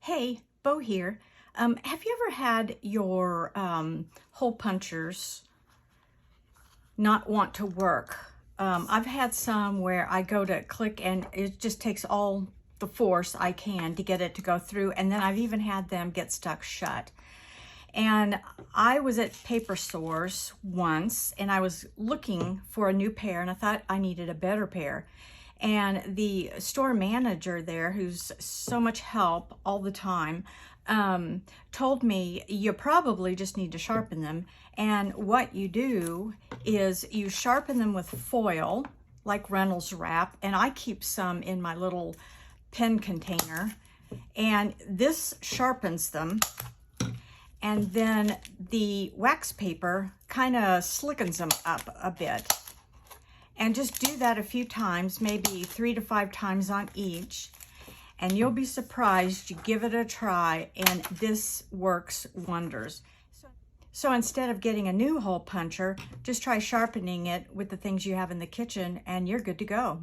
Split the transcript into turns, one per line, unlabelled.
Hey, Bo here. Have you ever had your hole punchers not want to work? I've had some where I go to click and it just takes all the force I can to get it to go through, and then I've even had them get stuck shut. And I was at paper stores once and I was looking for a new pair and I thought I needed a better pair. And the store manager there, who's so much help all the time, told me you probably just need to sharpen them. And what you do is you sharpen them with foil, like Reynolds wrap, and I keep some in my little pen container. And this sharpens them. And then the wax paper kind of slickens them up a bit. And just do that a few times, maybe 3 to 5 times on each. And you'll be surprised. You give it a try and this works wonders. So instead of getting a new hole puncher, just try sharpening it with the things you have in the kitchen and you're good to go.